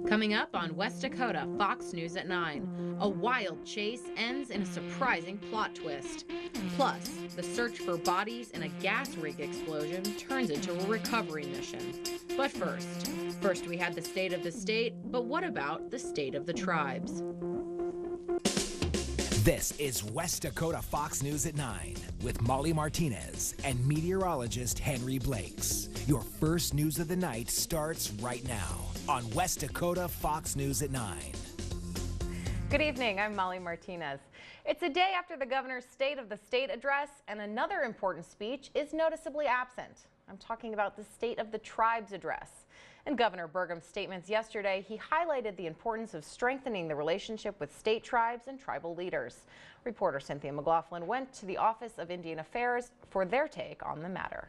Coming up on West Dakota Fox News at 9, a wild chase ends in a surprising plot twist. Plus, the search for bodies in a gas rig explosion turns into a recovery mission. But first we had the state of the state, but what about the state of the tribes? This is West Dakota Fox News at 9 with Molly Martinez and meteorologist Henry Blakes. Your first news of the night starts right now on West Dakota Fox News at 9. Good evening, I'm Molly Martinez. It's a day after the governor's State of the State address, and another important speech is noticeably absent. I'm talking about the State of the Tribes address. In Governor Burgum's statements yesterday, he highlighted the importance of strengthening the relationship with state tribes and tribal leaders. Reporter Cynthia McLaughlin went to the Office of Indian Affairs for their take on the matter.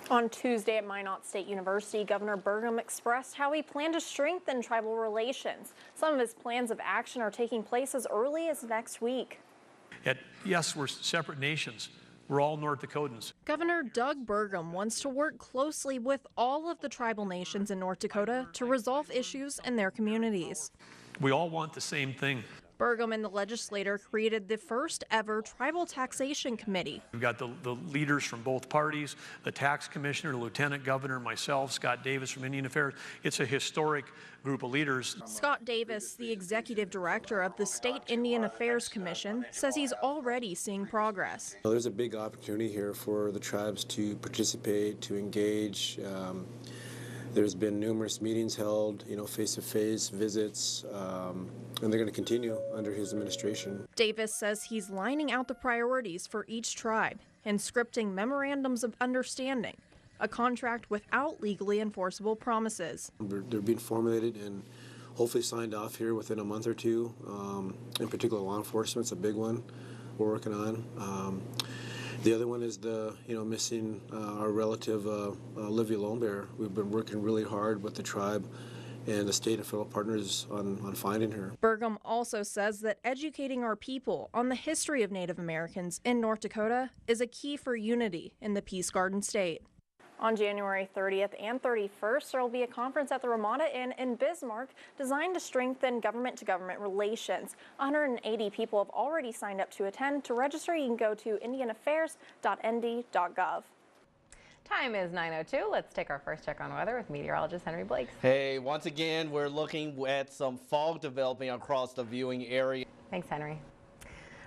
On Tuesday at Minot State University, Governor Burgum expressed how he planned to strengthen tribal relations. Some of his plans of action are taking place as early as next week. Yes, we're separate nations. We're all North Dakotans. Governor Doug Burgum wants to work closely with all of the tribal nations in North Dakota to resolve issues in their communities. We all want the same thing. Burgum and the legislature created the first ever tribal taxation committee. We've got the leaders from both parties, the tax commissioner, the lieutenant governor, myself, Scott Davis from Indian Affairs. It's a historic group of leaders. Scott Davis, the executive director of the State Indian Affairs Commission, says he's already seeing progress. Well, there's a big opportunity here for the tribes to participate, to engage. There's been numerous meetings held, face-to-face visits, and they're going to continue under his administration. Davis says he's lining out the priorities for each tribe and scripting memorandums of understanding, a contract without legally enforceable promises. They're being formulated and hopefully signed off here within a month or two. In particular, law enforcement's a big one we're working on. The other one is the, missing our relative Olivia Lonebear. We've been working really hard with the tribe and the state and federal partners on finding her. Burgum also says that educating our people on the history of Native Americans in North Dakota is a key for unity in the Peace Garden state. On January 30th and 31st, there will be a conference at the Ramada Inn in Bismarck designed to strengthen government-to-government relations. 180 people have already signed up to attend. To register, you can go to indianaffairs.nd.gov. Time is 9:02. Let's take our first check on weather with meteorologist Henry Blakes. Hey, once again, we're looking at some fog developing across the viewing area. Thanks, Henry.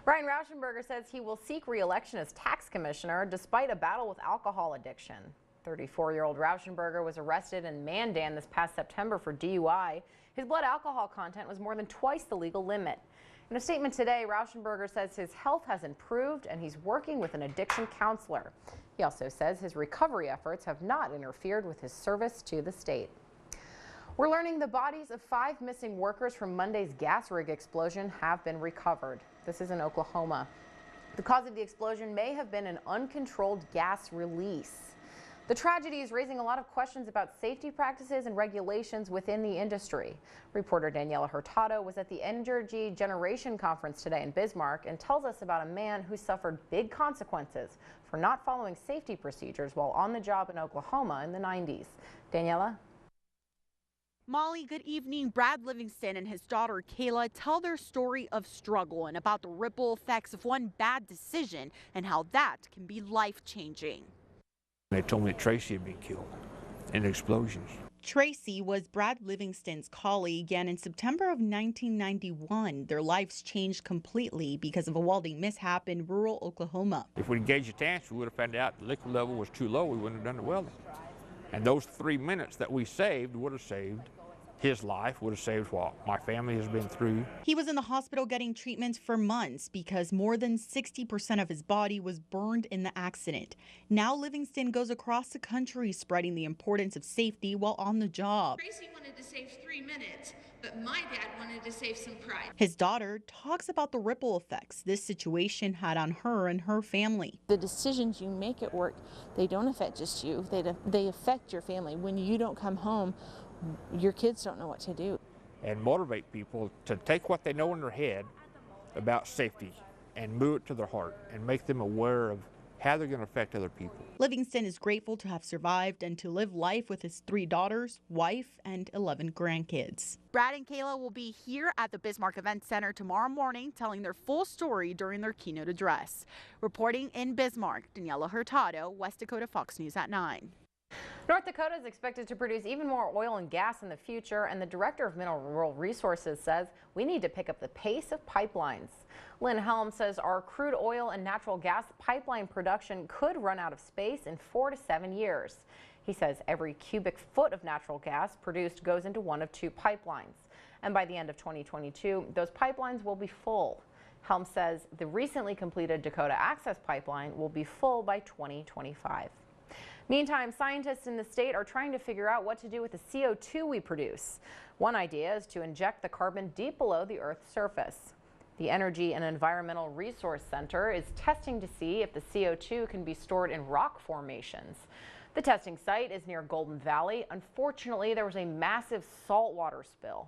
Ryan Rauschenberger says he will seek re-election as tax commissioner despite a battle with alcohol addiction. 34-year-old Rauschenberger was arrested in Mandan this past September for DUI. His blood alcohol content was more than twice the legal limit. In a statement today, Rauschenberger says his health has improved and he's working with an addiction counselor. He also says his recovery efforts have not interfered with his service to the state. We're learning the bodies of 5 missing workers from Monday's gas rig explosion have been recovered. This is in Oklahoma. The cause of the explosion may have been an uncontrolled gas release. The tragedy is raising a lot of questions about safety practices and regulations within the industry. Reporter Daniela Hurtado was at the Energy Generation Conference today in Bismarck and tells us about a man who suffered big consequences for not following safety procedures while on the job in Oklahoma in the 90s. Daniela? Molly, good evening. Brad Livingston and his daughter Kayla tell their story of struggle and about the ripple effects of one bad decision and how that can be life-changing. They told me that Tracy had been killed in the explosions. Tracy was Brad Livingston's colleague, and in September of 1991, their lives changed completely because of a welding mishap in rural Oklahoma. If we engaged the tanks, we would have found out the liquid level was too low. We wouldn't have done the welding. And those 3 minutes that we saved would have saved his life, would have saved what my family has been through. He was in the hospital getting treatments for months because more than 60% of his body was burned in the accident. Now Livingston goes across the country spreading the importance of safety while on the job. Tracy wanted to save 3 minutes, but my dad wanted to save some pride. His daughter talks about the ripple effects this situation had on her and her family. The decisions you make at work, they don't affect just you, they affect your family. When you don't come home, your kids don't know what to do. And motivate people to take what they know in their head about safety and move it to their heart and make them aware of how they're going to affect other people. Livingston is grateful to have survived and to live life with his 3 daughters, wife, and 11 grandkids. Brad and Kayla will be here at the Bismarck Event Center tomorrow morning telling their full story during their keynote address. Reporting in Bismarck, Daniela Hurtado, West Dakota Fox News at 9. North Dakota is expected to produce even more oil and gas in the future, and the Director of Mineral Resources says we need to pick up the pace of pipelines. Lynn Helm says our crude oil and natural gas pipeline production could run out of space in 4 to 7 years. He says every cubic foot of natural gas produced goes into one of 2 pipelines, and by the end of 2022, those pipelines will be full. Helm says the recently completed Dakota Access Pipeline will be full by 2025. Meantime, scientists in the state are trying to figure out what to do with the CO2 we produce. One idea is to inject the carbon deep below the Earth's surface. The Energy and Environmental Resource Center is testing to see if the CO2 can be stored in rock formations. The testing site is near Golden Valley. Unfortunately, there was a massive saltwater spill.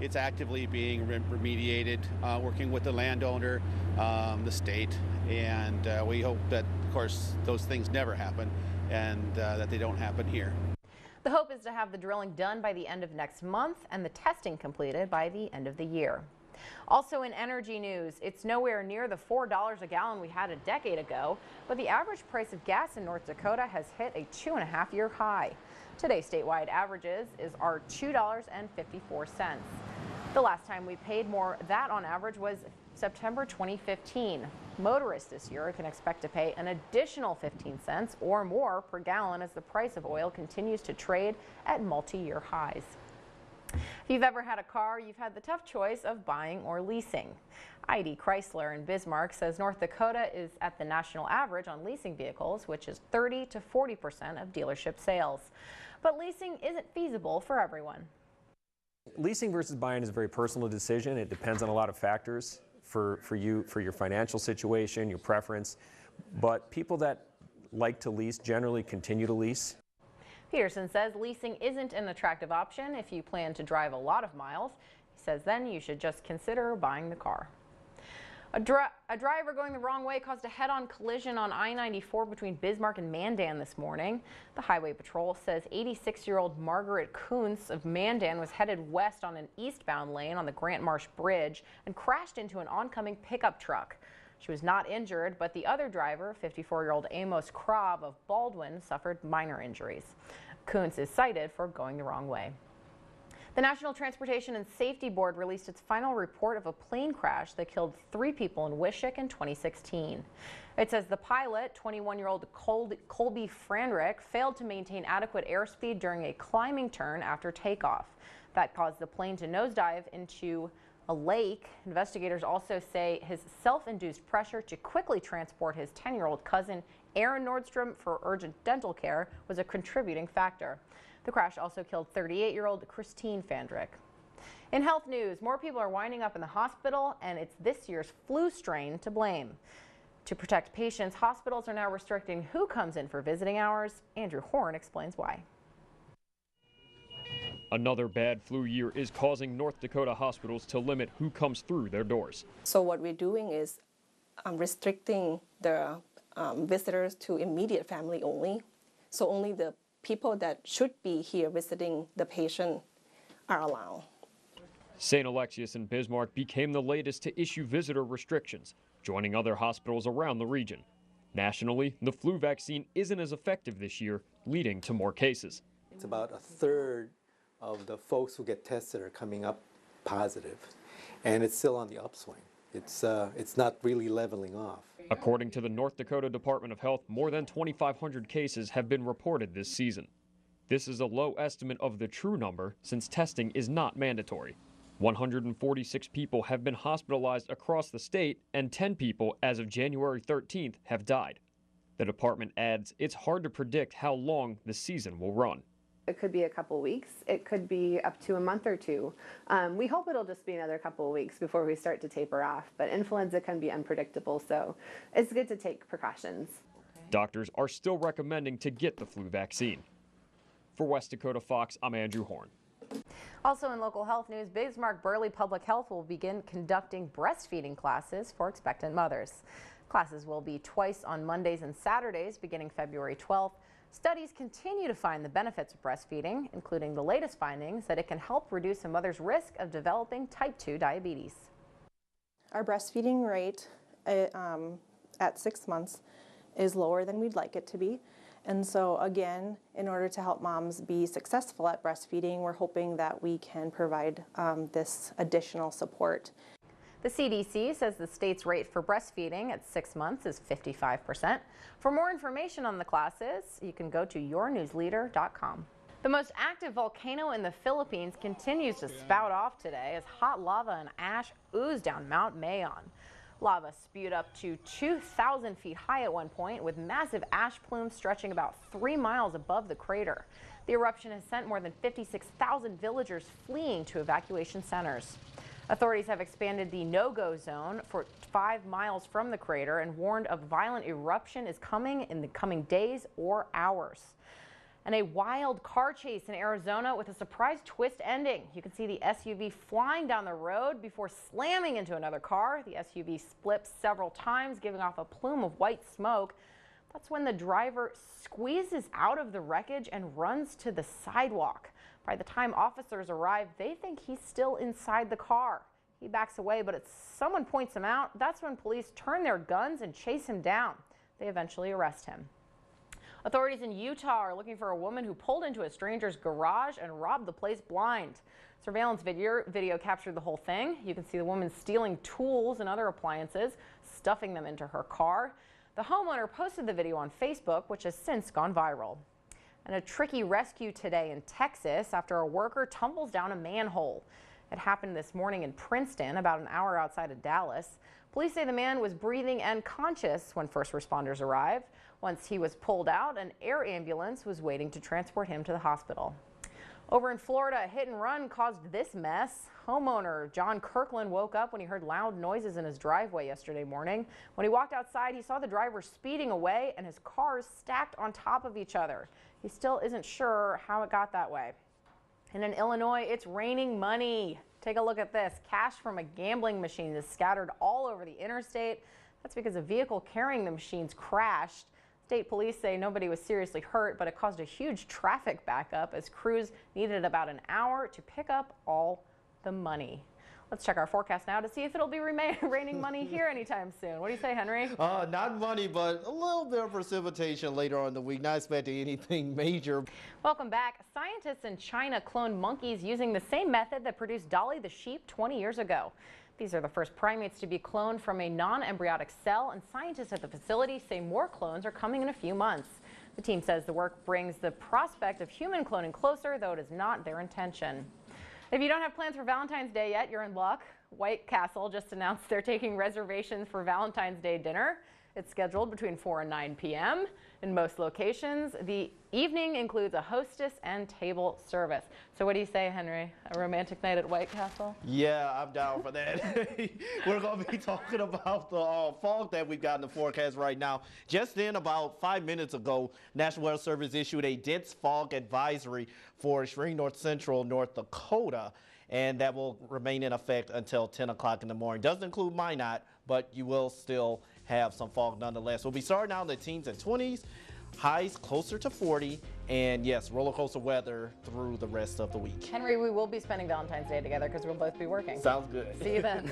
It's actively being remediated, working with the landowner, the state, and we hope that, of course, those things never happen and that they don't happen here. The hope is to have the drilling done by the end of next month and the testing completed by the end of the year. Also in energy news, it's nowhere near the $4 a gallon we had a decade ago, but the average price of gas in North Dakota has hit a 2.5-year high. Today's statewide averages are $2.54. The last time we paid more that on average was September 2015. Motorists this year can expect to pay an additional 15 cents or more per gallon as the price of oil continues to trade at multi-year highs. If you've ever had a car, you've had the tough choice of buying or leasing. ID Chrysler in Bismarck says North Dakota is at the national average on leasing vehicles, which is 30 to 40% of dealership sales. But leasing isn't feasible for everyone. Leasing versus buying is a very personal decision. It depends on a lot of factors for you, for your financial situation, your preference. But people that like to lease generally continue to lease. Peterson says leasing isn't an attractive option if you plan to drive a lot of miles. He says then you should just consider buying the car. A driver going the wrong way caused a head-on collision on I-94 between Bismarck and Mandan this morning. The Highway Patrol says 86-year-old Margaret Kuntz of Mandan was headed west on an eastbound lane on the Grant Marsh Bridge and crashed into an oncoming pickup truck. She was not injured, but the other driver, 54-year-old Amos Krav of Baldwin, suffered minor injuries. Kuntz is cited for going the wrong way. The National Transportation and Safety Board released its final report of a plane crash that killed 3 people in Wishick in 2016. It says the pilot, 21-year-old Colby Frandrick, failed to maintain adequate airspeed during a climbing turn after takeoff. That caused the plane to nosedive into a lake. Investigators also say his self-induced pressure to quickly transport his 10-year-old cousin, Aaron Nordstrom, for urgent dental care was a contributing factor. The crash also killed 38-year-old Christine Fandrick. In health news, more people are winding up in the hospital, and it's this year's flu strain to blame. To protect patients, hospitals are now restricting who comes in for visiting hours. Andrew Horn explains why. Another bad flu year is causing North Dakota hospitals to limit who comes through their doors. So what we're doing is restricting the visitors to immediate family only. So only the people that should be here visiting the patient are allowed. St. Alexius and Bismarck became the latest to issue visitor restrictions, joining other hospitals around the region. Nationally, the flu vaccine isn't as effective this year, leading to more cases. It's about a third of the folks who get tested are coming up positive, and it's still on the upswing. It's not really leveling off. According to the North Dakota Department of Health, more than 2,500 cases have been reported this season. This is a low estimate of the true number since testing is not mandatory. 146 people have been hospitalized across the state, and 10 people as of January 13th have died. The department adds it's hard to predict how long the season will run. It could be a couple weeks. It could be up to a month or two. We hope it'll just be another couple of weeks before we start to taper off, but influenza can be unpredictable, so it's good to take precautions. Doctors are still recommending to get the flu vaccine. For West Dakota Fox, I'm Andrew Horn. Also in local health news, Bismarck Burley Public Health will begin conducting breastfeeding classes for expectant mothers. Classes will be twice on Mondays and Saturdays beginning February 12th. Studies continue to find the benefits of breastfeeding, including the latest findings that it can help reduce a mother's risk of developing type 2 diabetes. Our breastfeeding rate at 6 months is lower than we'd like it to be. And so again, in order to help moms be successful at breastfeeding, we're hoping that we can provide this additional support. The CDC says the state's rate for breastfeeding at 6 months is 55%. For more information on the classes, you can go to yournewsleader.com. The most active volcano in the Philippines continues to spout off today as hot lava and ash ooze down Mount Mayon. Lava spewed up to 2,000 feet high at one point, with massive ash plumes stretching about 3 miles above the crater. The eruption has sent more than 56,000 villagers fleeing to evacuation centers. Authorities have expanded the no-go zone for 5 miles from the crater and warned a violent eruption is coming in the coming days or hours. And a wild car chase in Arizona with a surprise twist ending. You can see the SUV flying down the road before slamming into another car. The SUV splits several times, giving off a plume of white smoke. That's when the driver squeezes out of the wreckage and runs to the sidewalk. By the time officers arrive, they think he's still inside the car. He backs away, but as someone points him out, that's when police turn their guns and chase him down. They eventually arrest him. Authorities in Utah are looking for a woman who pulled into a stranger's garage and robbed the place blind. Surveillance video captured the whole thing. You can see the woman stealing tools and other appliances, stuffing them into her car. The homeowner posted the video on Facebook, which has since gone viral. And a tricky rescue today in Texas after a worker tumbles down a manhole. It happened this morning in Princeton, about an hour outside of Dallas. Police say the man was breathing and conscious when first responders arrived. Once he was pulled out, an air ambulance was waiting to transport him to the hospital. Over in Florida, a hit and run caused this mess. Homeowner John Kirkland woke up when he heard loud noises in his driveway yesterday morning. When he walked outside, he saw the driver speeding away and his cars stacked on top of each other. He still isn't sure how it got that way. And in Illinois, it's raining money. Take a look at this. Cash from a gambling machine is scattered all over the interstate. That's because a vehicle carrying the machines crashed. State police say nobody was seriously hurt, but it caused a huge traffic backup as crews needed about an hour to pick up all the money. Let's check our forecast now to see if it'll be raining money here anytime soon. What do you say, Henry? Not money, but a little bit of precipitation later on in the week. Not expecting anything major. Welcome back. Scientists in China cloned monkeys using the same method that produced Dolly the sheep 20 years ago. These are the first primates to be cloned from a non-embryonic cell, and scientists at the facility say more clones are coming in a few months. The team says the work brings the prospect of human cloning closer, though it is not their intention. If you don't have plans for Valentine's Day yet, you're in luck. White Castle just announced they're taking reservations for Valentine's Day dinner. It's scheduled between 4 and 9 p.m. in most locations. The evening includes a hostess and table service. So what do you say, Henry? A romantic night at White Castle? Yeah, I'm down for that. We're going to be talking about the fog that we've got in the forecast right now. Just then, about 5 minutes ago, National Weather Service issued a dense fog advisory for extreme north central North Dakota, and that will remain in effect until 10 o'clock in the morning. Doesn't include Minot, but you will still have some fog nonetheless. We'll be starting out in the teens and 20s, highs closer to 40, and yes, roller coaster weather through the rest of the week. Henry, we will be spending Valentine's Day together because we'll both be working. Sounds good. See you then.